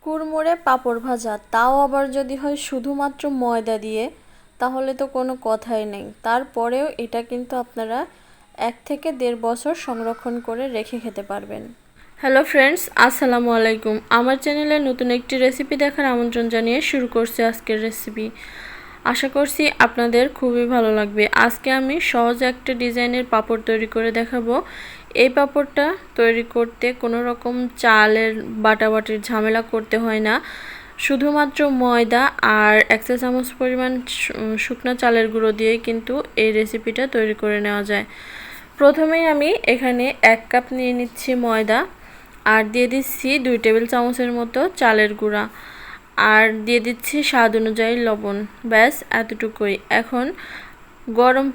কুড়মুড়ে পাঁপড় ভাজা, তাও আবার যদি হয় শুধুমাত্র ময়দা দিয়ে, তাহলে তো কোনো কথাই নেই। তারপরেও এটা কিন্তু আপনারা 1 থেকে 1.5 বছর সংরক্ষণ করে রেখে খেতে পারবেন। হ্যালো ফ্রেন্ডস, আসসালামু আলাইকুম। আমার চ্যানেলে নতুন একটি রেসিপি দেখার আমন্ত্রণ জানিয়ে শুরু করছি আজকের রেসিপি। আশা করছি আপনাদের খুবই ভালো লাগবে। আজকে আমি সহজ একটা ডিজাইনের পাঁপড় তৈরি করে দেখাবো। এই পাঁপড়টা তৈরি করতে কোনো রকম চালের বাটাবাটির ঝামেলা করতে হয় না। শুধুমাত্র ময়দা আর 1 চা চামচ পরিমাণ শুকনো চালের গুঁড়ো দিয়ে কিন্তু এই রেসিপিটা তৈরি করে নেওয়া যায়। প্রথমেই আমি এখানে 1 কাপ নিয়ে নিচ্ছি ময়দা, আর দিয়ে দিচ্ছি 2 টেবিল চামচের মতো চালের গুঁড়া, আর দিয়ে দিচ্ছি স্বাদ অনুযায়ী লবণ। ব্যাস এতটুকুই। এখন গরম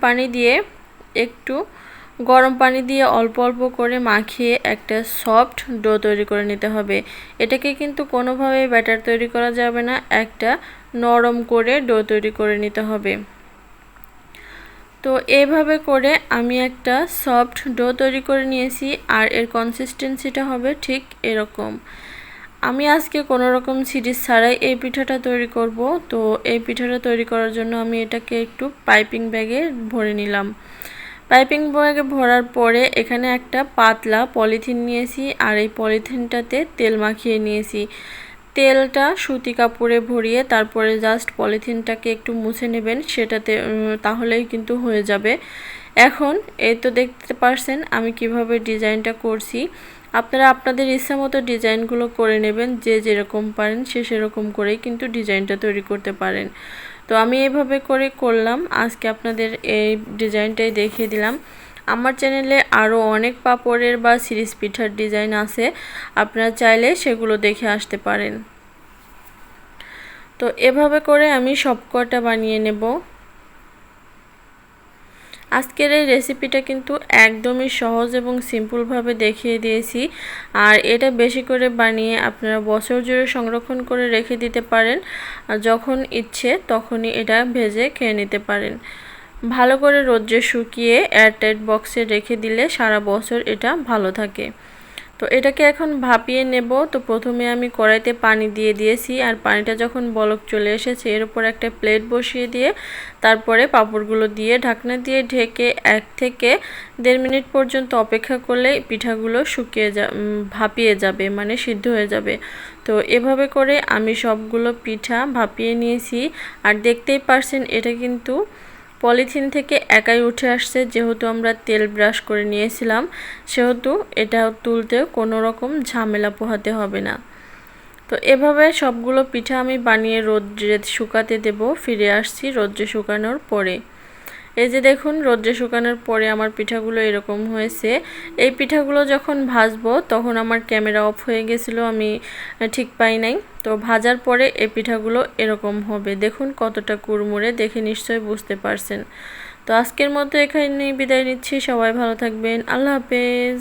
পানি দিয়ে অল্প অল্প করে মাখিয়ে একটা সফট ডো তৈরি করে নিতে হবে। এটাকে কিন্তু কোনোভাবেই ব্যাটার তৈরি করা যাবে না, একটা নরম করে ডো তৈরি করে নিতে হবে। তো এইভাবে করে আমি একটা সফট ডো তৈরি করে নিয়েছি, আর এর কনসিস্টেন্সিটা হবে ঠিক এরকম। আমি আজকে কোনো রকম সিরিজ ছাড়াই এই পিঠাটা তৈরি করব। তো এই পিঠাটা তৈরি করার জন্য আমি এটাকে একটু পাইপিং ব্যাগে ভরে নিলাম। পাইপিং ব্যাগে ভরার পরে এখানে একটা পাতলা পলিথিন নিয়েছি, আর এই পলিথিনটাতে তেল মাখিয়ে নিয়েছি। তেলটা সুতি কাপড়ে ভরিয়ে তারপরে জাস্ট পলিথিনটাকে একটু মুছে নেবেন, সেটাতে তাহলেই কিন্তু হয়ে যাবে। এখন এই তো দেখতে পারছেন আমি কিভাবে ডিজাইনটা করছি। আপনারা আপনাদের ইচ্ছা মতো ডিজাইনগুলো করে নেবেন, যে যেরকম পারেন সে সেরকম করেই কিন্তু ডিজাইনটা তৈরি করতে পারেন। তো আমি এইভাবে করে করলাম, আজকে আপনাদের এই ডিজাইনটাই দেখিয়ে দিলাম। আমার চ্যানেলে আরও অনেক পাঁপড়ের বা সিরিজ পিঠার ডিজাইন আছে, আপনারা চাইলে সেগুলো দেখে আসতে পারেন। তো এভাবে করে আমি সবকটা বানিয়ে নেব। আজকের এই রেসিপিটা কিন্তু একদমই সহজ এবং সিম্পলভাবে দেখিয়ে দিয়েছি, আর এটা বেশি করে বানিয়ে আপনারা বছর জুড়ে সংরক্ষণ করে রেখে দিতে পারেন, আর যখন ইচ্ছে তখনই এটা ভেজে খেয়ে নিতে পারেন। ভালো করে রোদ্রে শুকিয়ে এয়ারটাইট বক্সে রেখে দিলে সারা বছর এটা ভালো থাকে। তো এটাকে এখন ভাপিয়ে নেব। তো প্রথমে আমি কড়াইতে পানি দিয়ে দিয়েছি, আর পানিটা যখন বলক চলে এসেছে এর উপর একটা প্লেট বসিয়ে দিয়ে তারপরে পাঁপড়গুলো দিয়ে ঢাকনা দিয়ে ঢেকে 1 থেকে 1.5 মিনিট পর্যন্ত অপেক্ষা করলে পিঠাগুলো ভাপিয়ে যাবে, মানে সিদ্ধ হয়ে যাবে। তো এভাবে করে আমি সবগুলো পিঠা ভাপিয়ে নিয়েছি, আর দেখতেই পারছেন এটা কিন্তু পলিথিন থেকে একাই উঠে আসছে। যেহেতু আমরা তেল ব্রাশ করে নিয়েছিলাম, সেহেতু এটা তুলতে কোনো রকম ঝামেলা পোহাতে হবে না। তো এভাবে সবগুলো পিঠা আমি বানিয়ে রোদ্রে শুকাতে দেব। ফিরে আসছি রোদ্রে শুকানোর পরে। এই যে দেখুন, রোদ্রে শুকানোর পরে আমার পিঠাগুলো এরকম হয়েছে। এই পিঠাগুলো যখন ভাজবো তখন আমার ক্যামেরা অফ হয়ে গেছিলো, আমি ঠিক পাই নাই। তো ভাজার পরে এই পিঠাগুলো এরকম হবে। দেখুন কতটা কুড়মুড়ে, দেখে নিশ্চয়ই বুঝতে পারছেন। তো আজকের মতো এখানেই বিদায় নিচ্ছি। সবাই ভালো থাকবেন। আল্লাহ হাফেজ।